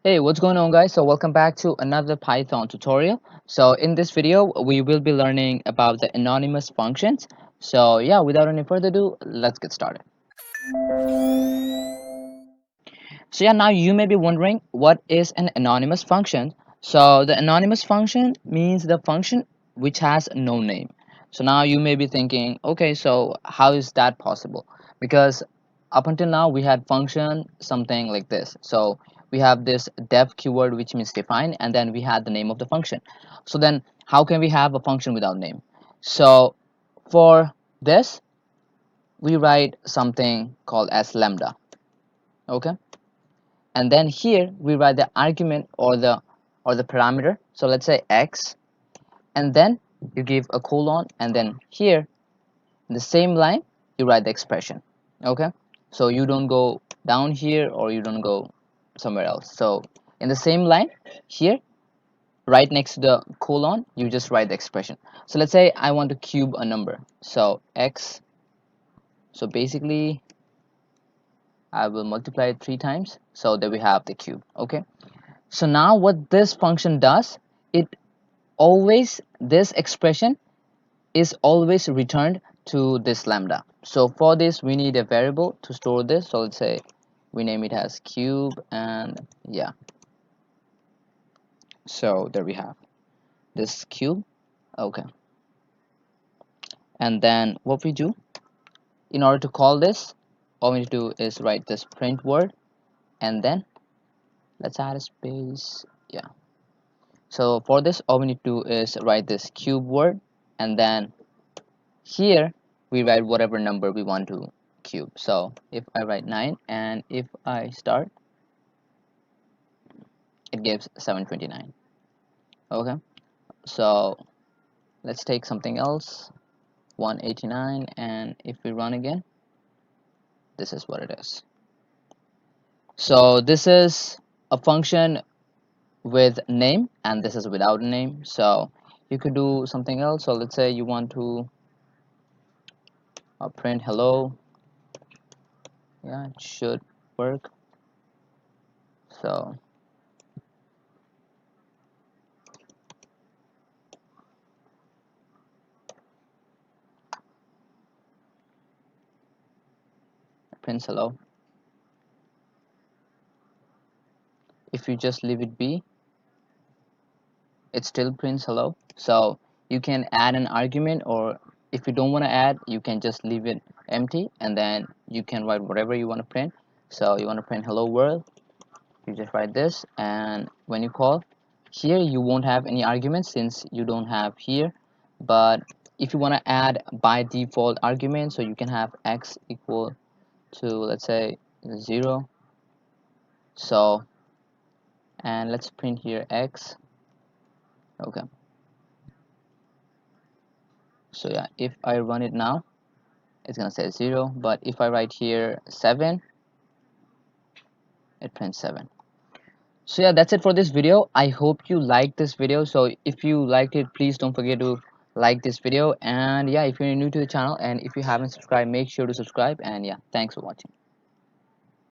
Hey, what's going on, guys? So welcome back to another Python tutorial. So in this video we will be learning about the anonymous functions. So yeah, without any further ado, let's get started. So yeah, now you may be wondering, what is an anonymous function? So the anonymous function means the function which has no name. So now you may be thinking, okay, so how is that possible? Because up until now we had function something like this. So we have this def keyword, which means define, and then we had the name of the function. So then how can we have a function without name? So for this we write something called as lambda. Okay, and then here we write the argument or the parameter. So let's say x, and then you give a colon, and then here in the same line you write the expression. Okay, so you don't go down here or you don't go somewhere else. So in the same line here, right next to the colon, you just write the expression. So let's say I want to cube a number, so x, so basically I will multiply it 3 times so that we have the cube. Okay, so now what this function does, it always, this expression is always returned to this lambda. So for this we need a variable to store this. So let's say we name it as cube, and yeah, so there we have this cube. Okay, and then what we do, in order to call this, all we need to do is write this print word, and then let's add a space. Yeah, so for this all we need to do is write this cube word, and then here we write whatever number we want to cube. So if I write 9 and if I start, it gives 729. Okay, so let's take something else, 189, and if we run again, this is what it is. So this is a function with name, and this is without a name. So you could do something else. So let's say you want to print hello. Yeah, it should work. So prints hello. If you just leave it be, it still prints hello. So you can add an argument, or if you don't want to add, you can just leave it empty, and then you can write whatever you want to print. So you want to print hello world, you just write this, and when you call here, you won't have any arguments since you don't have here. But if you want to add by default argument, so you can have x equal to, let's say, 0. So, and let's print here x. Okay, so yeah, if I run it now, it's gonna say 0, but if I write here 7, it prints 7. So yeah, that's it for this video. I hope you liked this video. So if you liked it, please don't forget to like this video, and yeah, if you're new to the channel and if you haven't subscribed, make sure to subscribe, and yeah, thanks for watching.